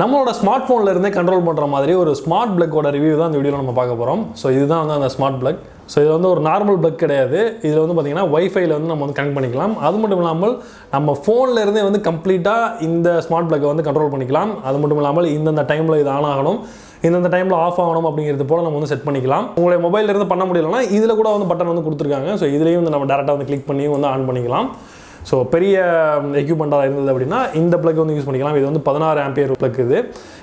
நம்மளோட ஸ்மார்ட் ஃபோனில் இருந்தே கண்ட்ரோல் பண்ணுற மாதிரி ஒரு ஸ்மார்ட் பிளக்கோட ரிவ்யூ தான் இந்த வீடியோவில் நம்ம பார்க்க போகிறோம். ஸோ இதுதான் வந்து அந்த ஸ்மார்ட் பிளக். ஸோ இது வந்து ஒரு நார்மல் பிளக் கிடையாது. இதில் வந்து பார்த்திங்கன்னா வைஃபைல வந்து நம்ம வந்து கனெக்ட் பண்ணிக்கலாம். அது மட்டும் இல்லாமல் நம்ம ஃபோனில் இருந்தே வந்து கம்ப்ளீட்டாக இந்த ஸ்மார்ட் பிளக்கை வந்து கண்ட்ரோல் பண்ணிக்கலாம். அது மட்டும் இல்லாமல் இந்தந்த டைமில் இது ஆன் ஆகணும், இந்தந்த டைமில் ஆஃப் ஆகணும் அப்படிங்கிறது போல் நம்ம வந்து செட் பண்ணிக்கலாம். உங்களுடைய மொபைலில் இருந்து பண்ண முடியலன்னா இதில் கூட வந்து பட்டன் வந்து கொடுத்துருக்காங்க. ஸோ இதுலேயும் வந்து நம்ம டேரெக்டாக வந்து கிளிக் பண்ணி வந்து ஆன் பண்ணிக்கலாம். ஸோ பெரிய எக்யூப்மெண்ட்டாக இருந்தது அப்படின்னா இந்த பிளக் வந்து யூஸ் பண்ணிக்கலாம். இது வந்து 16 ஆம்பியர் பிளக். இது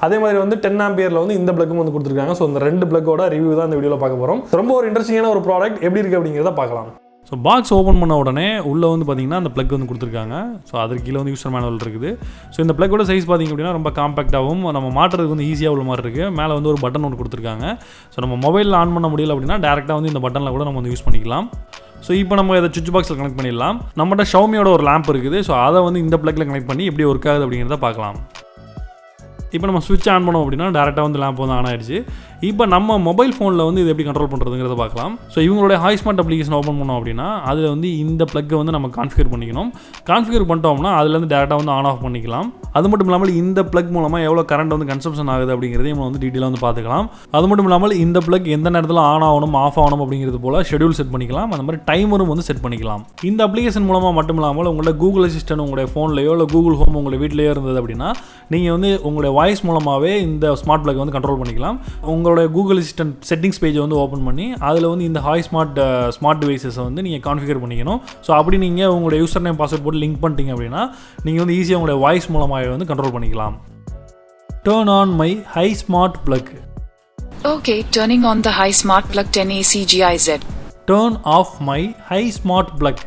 அதே மாதிரி வந்து 10 ஆம்பியரில் வந்து இந்த பிளக்கும் வந்து கொடுத்துருக்காங்க. ஸோ இந்த ரெண்டு பிளக்கோட ரிவ்யூ தான் இந்த வீடியோவில் பார்க்க போகிறோம். ரொம்ப ஒரு இன்ட்ரெஸ்டிங்கான ஒரு ப்ராடக்ட், எப்படி இருக்குது அப்படிங்கிறத பார்க்கலாம். ஸோ பாக்ஸ் ஓப்பன் பண்ண உடனே உள்ளே வந்து பார்த்திங்கன்னா அந்த பிளக் வந்து கொடுத்துருக்காங்க. ஸோ அதுக்கு கீழே வந்து யூசர் மேனுவல் இருக்குது. ஸோ இந்த பிளக்கோட சைஸ் பார்த்திங்க அப்படின்னா ரொம்ப காம்பேக்டாகவும் நம்ம மாட்டுறதுக்கு வந்து ஈஸியாக உள்ள மாதிரி இருக்குது. மேலே வந்து ஒரு பட்டன் ஒன்று கொடுத்துருக்காங்க. ஸோ நம்ம மொபைலில் ஆன் பண்ண முடியல அப்படின்னா டேரெக்டாக வந்து இந்த பட்டனில் கூட நம்ம வந்து யூஸ் பண்ணிக்கலாம். ஸோ இப்போ நம்ம இதை சுவிட்ச் பாக்ஸில் கனெக்ட் பண்ணிடலாம். நம்மகிட்ட ஷவுமியோட ஒரு லேம்ப் இருக்குது. ஸோ அதை வந்து இந்த பிளக்கில் கனெக்ட் பண்ணி எப்படி ஒர்க் ஆகுது அப்படிங்கிறத பார்க்கலாம். இப்போ நம்ம ஸ்விட்ச் ஆன் பண்ணோம் அப்படின்னா டேரெக்டாக வந்து லேம்ப் வந்து ஆன் ஆயிடுச்சு. இப்போ நம்ம மொபைல் ஃபோனில் வந்து இது எப்படி கண்ட்ரோல் பண்ணுறதுங்கிறத பார்க்கலாம். ஸோ இவங்களுடைய ஹாய்ஸ்மார்ட் அப்ளிகேஷன் ஓப்பன் பண்ணோம் அப்படின்னா அதில் வந்து இந்த பிளக்கை வந்து நம்ம கான்ஃபிகர் பண்ணிக்கணும். கான்ஃபிகர் பண்ணிட்டோம்னா அதுலேருந்து டேரெக்டாக வந்து ஆன் ஆஃப் பண்ணிக்கலாம். அது மட்டும் இல்லாமல் இந்த பிளக் மூலமாக எவ்வளோ கரண்ட் வந்து கன்சம்ஷன் ஆகுது அப்படிங்கிறதையும் நம்ம வந்து டீட்டெயிலாக வந்து பார்த்துக்கலாம். அது மட்டும் இல்லாமல் இந்த பிளக் எந்த நேரத்தில் ஆன் ஆகணும் ஆஃப் ஆகணும் அப்படிங்கிறது போல் ஷெடியூல் செட் பண்ணிக்கலாம். அந்த மாதிரி டைமரும் வந்து செட் பண்ணிக்கலாம். இந்த அப்ளிகேஷன் மூலமாக மட்டும் இல்லாமல் உங்களோட கூகுள் அசிஸ்டன்ட் உங்களுடைய ஃபோன்லையோ இல்லை கூகுள் ஹோம் உங்களுடைய வீட்டிலையோ இருந்தது அப்படின்னா நீங்கள் வந்து உங்களுடைய வாய்ஸ் மூலமாகவே இந்த ஸ்மார்ட் பிளக் வந்து கண்ட்ரோல் பண்ணிக்கலாம். உங்களுடைய கூகுள் அசிஸ்டன்ட் செட்டிங்ஸ் பேஜை வந்து ஓப்பன் பண்ணி அதில் வந்து இந்த ஸ்மார்ட் டிவைசஸை வந்து நீங்கள் கான்ஃபிகர் பண்ணிக்கணும். ஸோ அப்படி நீங்கள் உங்களுடைய யூசர் நேம் பாஸ்வேர்ட் போட்டு லிங்க் பண்ணிட்டீங்க அப்படின்னா நீங்கள் வந்து ஈஸியாக உங்களுடைய வாய்ஸ் மூலமாக வந்து கண்ட்ரோல் பண்ணிக்கலாம். Turn on my high smart plug. Okay, turning on the high smart plug 10 ACGIZ. Turn off my high smart plug.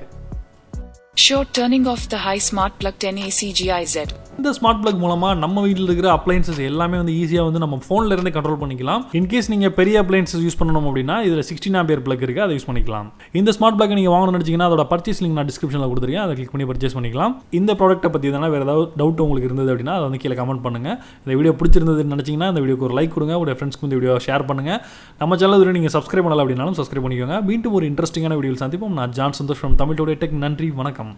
Sure, turning off the high smart plug 10 ACGIZ. இந்த ஸ்மார்ட் பிளக் மூலமாக நம்ம வீட்டில் இருக்கிற appliances எல்லாமே வந்து ஈஸியாக வந்து நம்ம ஃபோனில் இருந்தே கண்ட்ரோல் பண்ணிக்கலாம். இன்கேஸ் நீங்கள் பெரிய அப்ளைன்சஸ் யூஸ் பண்ணணும் அப்படின்னா இதில் 16 ஆம்பியர் பிளக் இருக்குது, அதை யூஸ் பண்ணிக்கலாம். இந்த ஸ்மார்ட் பிளக் நீங்கள் வாங்கணும்னு நினச்சிங்கன்னா அதோட பர்ச்சேஸ் லிங்க் நான் டிஸ்கிரிப்ஷனில் கொடுத்துருக்கேன், அதை கிளிக் பண்ணி பர்ச்சேஸ் பண்ணிக்கலாம். இந்த ப்ராடக்ட்டை பற்றி எதனா வேறு ஏதாவது டவுட் உங்களுக்கு இருந்தது அப்படின்னா அதை வந்து கீழே கமெண்ட் பண்ணுங்கள். இந்த வீடியோ பிடிச்சிருந்ததுன்னு நினச்சிங்கன்னா இந்த வீடியோக்கு ஒரு லைக் கொடுங்க, உங்களுடைய ஃப்ரெண்ட்ஸ்க்கு இந்த வீடியோ ஷேர் பண்ணுங்கள். நம்ம சேனல் நீங்கள் சப்ஸ்கிரைப் பண்ணல அப்படின்னாலும் சப்ஸ்கிரைப் பண்ணிக்கோங்க. மீண்டும் ஒரு இன்ட்ரெஸ்டிங்கான வீடியோ சந்திப்போம். நான் John Santhosh from Tamil Today Tech. நன்றி, வணக்கம்.